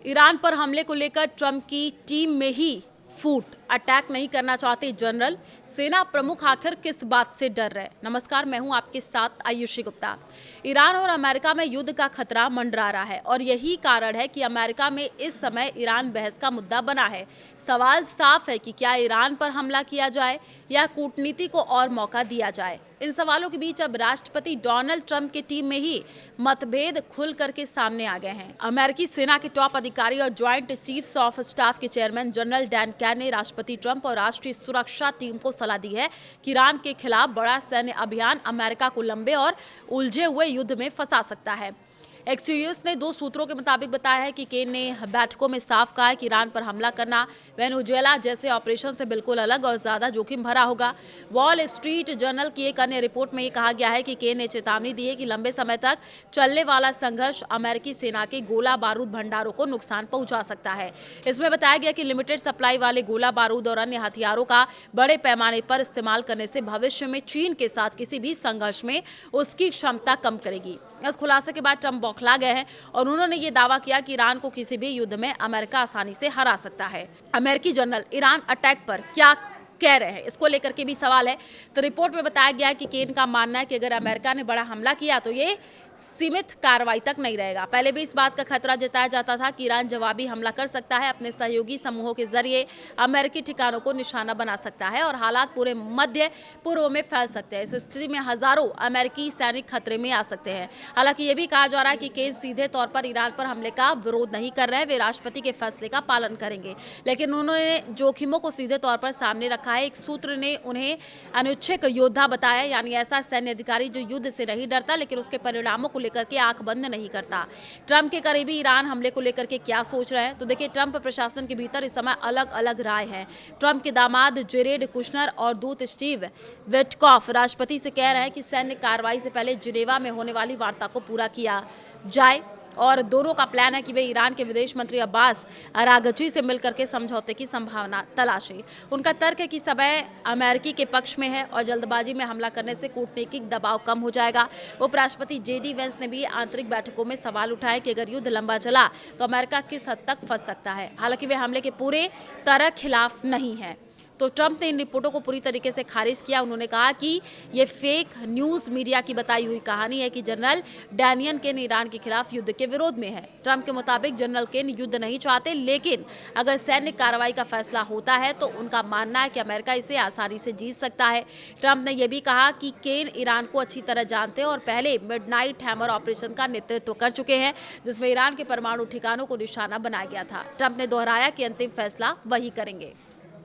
Iran पर हमले को लेकर ट्रंप की टीम में ही फूट, अटैक नहीं करना चाहते जनरल, सेना प्रमुख आखिर किस बात से डर रहे? नमस्कार, मैं हूं आपके साथ आयुषी गुप्ता। ईरान और अमेरिका में युद्ध का खतरा मंडरा रहा है और यही कारण है कि अमेरिका में इस समय ईरान बहस का मुद्दा बना है। सवाल साफ है कि क्या ईरान पर हमला किया जाए या कूटनीति को और मौका दिया जाए। इन सवालों के बीच अब राष्ट्रपति डोनाल्ड ट्रंप की टीम में ही मतभेद खुल करके सामने आ गए हैं। अमेरिकी सेना के टॉप अधिकारी और ज्वाइंट चीफ्स ऑफ स्टाफ के चेयरमैन जनरल डैन कैन ने राष्ट्रपति ट्रंप और राष्ट्रीय सुरक्षा टीम को सलाह दी है कि ईरान के खिलाफ बड़ा सैन्य अभियान अमेरिका को लंबे और उलझे हुए युद्ध में फंसा सकता है। एक्सियोस ने 2 सूत्रों के मुताबिक बताया है कि केन ने बैठकों में साफ कहा है कि ईरान पर हमला करना वेनेजुएला जैसे ऑपरेशन से बिल्कुल अलग और ज्यादा जोखिम भरा होगा। वॉल स्ट्रीट जर्नल की एक अन्य रिपोर्ट में ये कहा गया है कि केन ने चेतावनी दी है कि लंबे समय तक चलने वाला संघर्ष अमेरिकी सेना के गोला बारूद भंडारों को नुकसान पहुंचा सकता है। इसमें बताया गया कि लिमिटेड सप्लाई वाले गोला बारूद और अन्य हथियारों का बड़े पैमाने पर इस्तेमाल करने से भविष्य में चीन के साथ किसी भी संघर्ष में उसकी क्षमता कम करेगी। इस खुलासे के बाद ट्रंप बौखला गए हैं और उन्होंने ये दावा किया कि ईरान को किसी भी युद्ध में अमेरिका आसानी से हरा सकता है। अमेरिकी जनरल ईरान अटैक पर क्या कह रहे हैं, इसको लेकर के भी सवाल है। तो रिपोर्ट में बताया गया है कि केन का मानना है कि अगर अमेरिका ने बड़ा हमला किया तो ये सीमित कार्रवाई तक नहीं रहेगा। पहले भी इस बात का खतरा जताया जाता था कि ईरान जवाबी हमला कर सकता है, अपने सहयोगी समूहों के जरिए अमेरिकी ठिकानों को निशाना बना सकता है और हालात पूरे मध्य पूर्व में फैल सकते हैं। इस स्थिति में हजारों अमेरिकी सैनिक खतरे में आ सकते हैं। हालांकि ये भी कहा जा रहा है कि केन सीधे तौर पर ईरान पर हमले का विरोध नहीं कर रहे हैं, वे राष्ट्रपति के फैसले का पालन करेंगे, लेकिन उन्होंने जोखिमों को सीधे तौर पर सामने रखा है। एक सूत्र ने उन्हें अनुच्छेक योद्धा बताया, यानी ऐसा सैन्य अधिकारी जो युद्ध से नहीं डरता लेकिन उसके परिणामों को लेकर के आंख बंद नहीं करता। ट्रंप के करीबी ईरान हमले को लेकर के क्या सोच रहे हैं, तो देखिए ट्रंप प्रशासन के भीतर इस समय अलग अलग राय है। ट्रंप के दामाद जेरेड कुशनर और दूत स्टीव विटकॉफ राष्ट्रपति से कह रहे हैं कि सैन्य कार्रवाई से पहले जिनेवा में होने वाली वार्ता को पूरा किया जाए और दोनों का प्लान है कि वे ईरान के विदेश मंत्री अब्बास अरागची से मिलकर के समझौते की संभावना तलाशें। उनका तर्क है कि समय अमेरिकी के पक्ष में है और जल्दबाजी में हमला करने से कूटनीतिक दबाव कम हो जाएगा। उपराष्ट्रपति जेडी वेंस ने भी आंतरिक बैठकों में सवाल उठाए कि अगर युद्ध लंबा चला तो अमेरिका किस हद तक फंस सकता है। हालांकि वे हमले के पूरे तरह खिलाफ नहीं है। तो ट्रंप ने इन रिपोर्टों को पूरी तरीके से खारिज किया। उन्होंने कहा कि ये फेक न्यूज़ मीडिया की बताई हुई कहानी है कि जनरल डैनियल केन ईरान के खिलाफ युद्ध के विरोध में है। ट्रंप के मुताबिक जनरल केन युद्ध नहीं चाहते, लेकिन अगर सैन्य कार्रवाई का फैसला होता है तो उनका मानना है कि अमेरिका इसे आसानी से जीत सकता है। ट्रंप ने यह भी कहा कि केन ईरान को अच्छी तरह जानते हैं और पहले मिडनाइट हैमर ऑपरेशन का नेतृत्व कर चुके हैं, जिसमें ईरान के परमाणु ठिकानों को निशाना बनाया गया था। ट्रंप ने दोहराया कि अंतिम फैसला वही करेंगे।